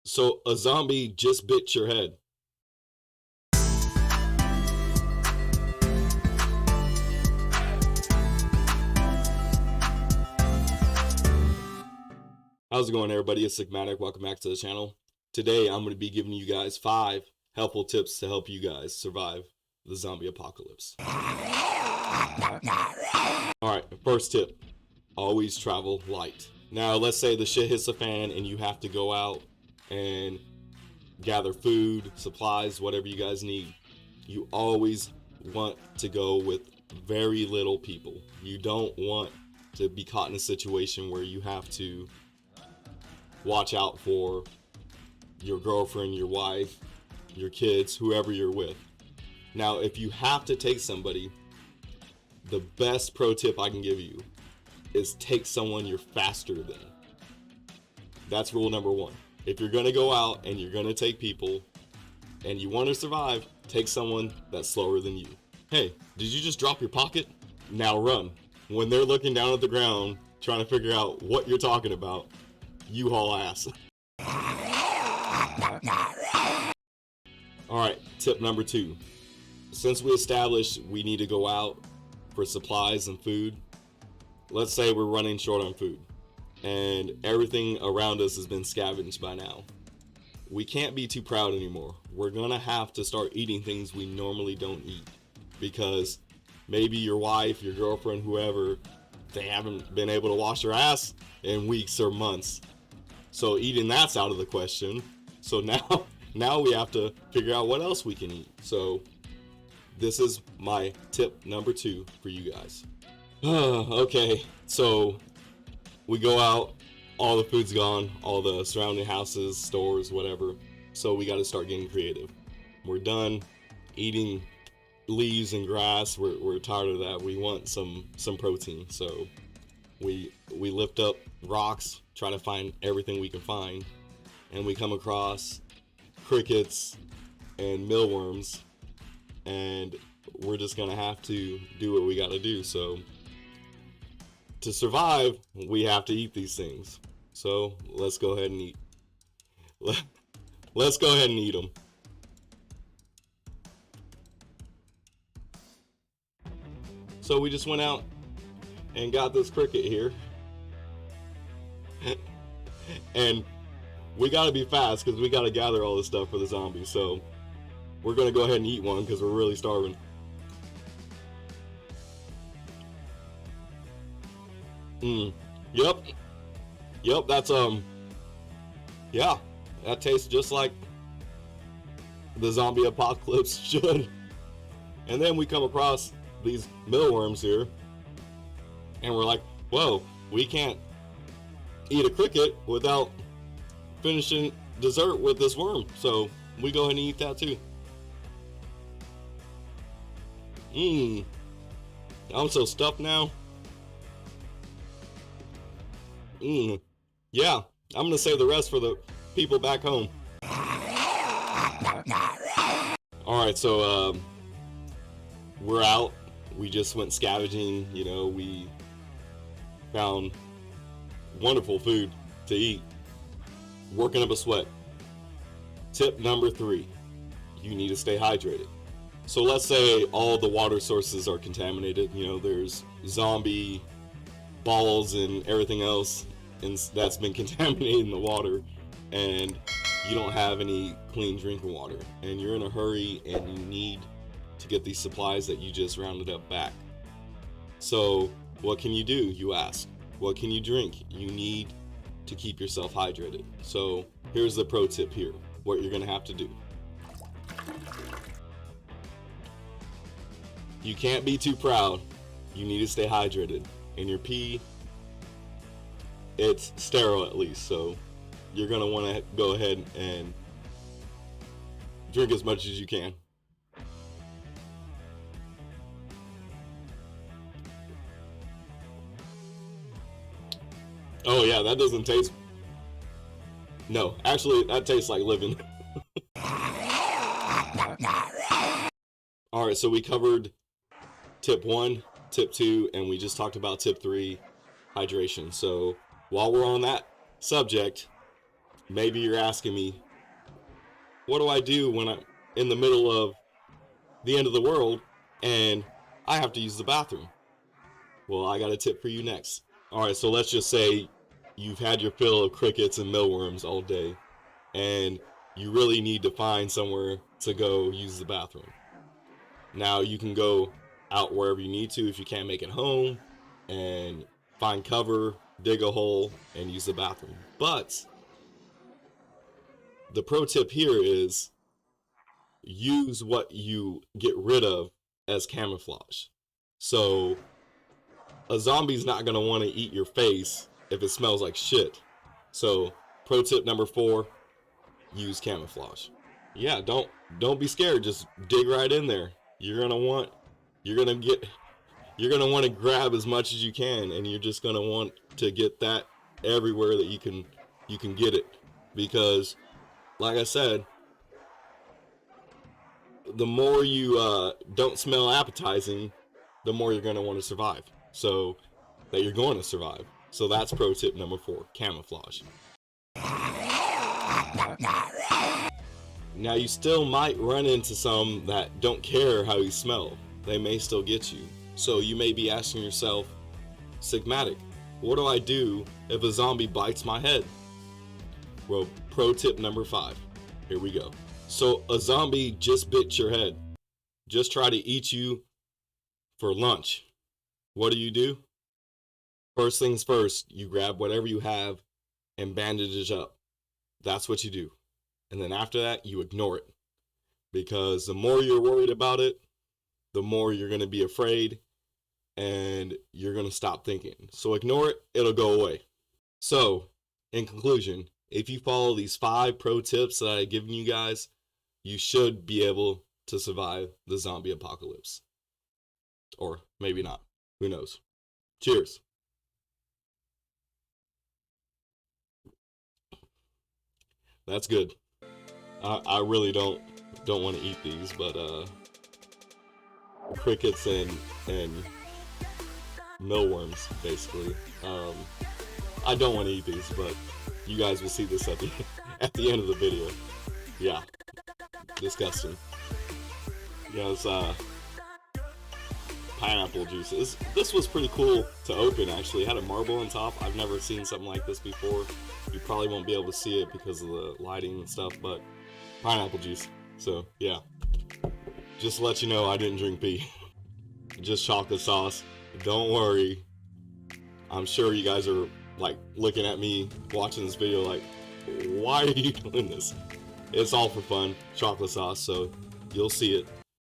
So a zombie just bit your head. How's it going, everybody? It's Sigmatic. Welcome back to the channel. Today I'm going to be giving you guys 5 helpful tips to help you guys survive the zombie apocalypse. Alright, first tip. Always travel light. Now let's say the shit hits the fan and you have to go out and gather food, supplies, whatever you guys need. You always want to go with very little people. You don't want to be caught in a situation where you have to watch out for your girlfriend, your wife, your kids, whoever you're with. Now, if you have to take somebody, the best pro tip I can give you is take someone you're faster than. That's rule number 1. If you're going to go out and you're going to take people and you want to survive, take someone that's slower than you. Hey, did you just drop your pocket? Now run. When they're looking down at the ground trying to figure out what you're talking about, you haul ass. Alright, tip number 2. Since we established we need to go out for supplies and food, let's say we're running short on food and everything around us has been scavenged by now. We can't be too proud anymore. We're gonna have to start eating things we normally don't eat, because maybe your wife, your girlfriend, whoever, they haven't been able to wash their ass in weeks or months. So eating that's out of the question. So now we have to figure out what else we can eat. So this is my tip number 2 for you guys. Okay, so we go out, all the food's gone, all the surrounding houses, stores, whatever. So we got to start getting creative. We're done eating leaves and grass. We're tired of that. We want some protein. So we lift up rocks, try to find everything we can find, and we come across crickets and mealworms, and we're just gonna have to do what we gotta do. So to survive, we have to eat these things. So let's go ahead and eat. Let's go ahead and eat them. So we just went out and got this cricket here. And we gotta be fast because we gotta gather all this stuff for the zombies. So we're gonna go ahead and eat one because we're really starving. Yep, that's yeah, that tastes just like the zombie apocalypse should. And then we come across these mealworms here, and we're like, whoa, we can't eat a cricket without finishing dessert with this worm. So we go ahead and eat that too. I'm so stuffed now. Yeah, I'm gonna save the rest for the people back home. Alright, so we're out. We just went scavenging, you know, we found wonderful food to eat, working up a sweat. Tip number 3, you need to stay hydrated. So let's say all the water sources are contaminated, you know, there's zombie balls and everything else and that's been contaminated in the water, and you don't have any clean drinking water, and you're in a hurry and you need to get these supplies that you just rounded up back. So what can you do, you ask? What can you drink? You need to keep yourself hydrated. So here's the pro tip here, what you're gonna have to do. You can't be too proud. You need to stay hydrated. And your pee, it's sterile at least, so you're gonna wanna go ahead and drink as much as you can. Oh yeah, that doesn't taste... No, actually, that tastes like living. Alright, so we covered tip 1, tip 2, and we just talked about tip 3, hydration. So while we're on that subject, maybe you're asking me, what do I do when I'm in the middle of the end of the world and I have to use the bathroom? Well, I got a tip for you next. Alright, so let's just say you've had your fill of crickets and mealworms all day, and you really need to find somewhere to go use the bathroom. Now, you can go out wherever you need to if you can't make it home, and find cover, dig a hole, and use the bathroom. But the pro tip here is use what you get rid of as camouflage. So a zombie's not going to want to eat your face if it smells like shit. So pro tip number 4, use camouflage. Yeah, don't be scared, just dig right in there. You're going to want to grab as much as you can, and you're just going to want to get that everywhere that you can get it, because like I said, the more you don't smell appetizing, the more you're going to want to survive. So that you're going to survive. So that's pro tip number 4, camouflage. Now, you still might run into some that don't care how you smell. They may still get you. So you may be asking yourself, Sigmatic, what do I do if a zombie bites my head? Well, pro tip number 5. Here we go. So a zombie just bit your head. Just try to eat you for lunch. What do? First things first, you grab whatever you have and bandage it up. That's what you do. And then after that, you ignore it. Because the more you're worried about it, the more you're going to be afraid, and you're going to stop thinking. So ignore it, it'll go away. So, in conclusion, if you follow these 5 pro tips that I've given you guys, you should be able to survive the zombie apocalypse. Or maybe not. Who knows? Cheers. That's good. I really don't want to eat these, but crickets and mealworms, basically. I don't want to eat these, but you guys will see this at the end of the video. Yeah, disgusting. Yeah, it's pineapple juice. This was pretty cool to open, actually. It had a marble on top. I've never seen something like this before. You probably won't be able to see it because of the lighting and stuff, but pineapple juice. So, yeah. Just to let you know, I didn't drink pee. Just chocolate sauce. Don't worry. I'm sure you guys are, like, looking at me watching this video like, why are you doing this? It's all for fun. Chocolate sauce, so you'll see it.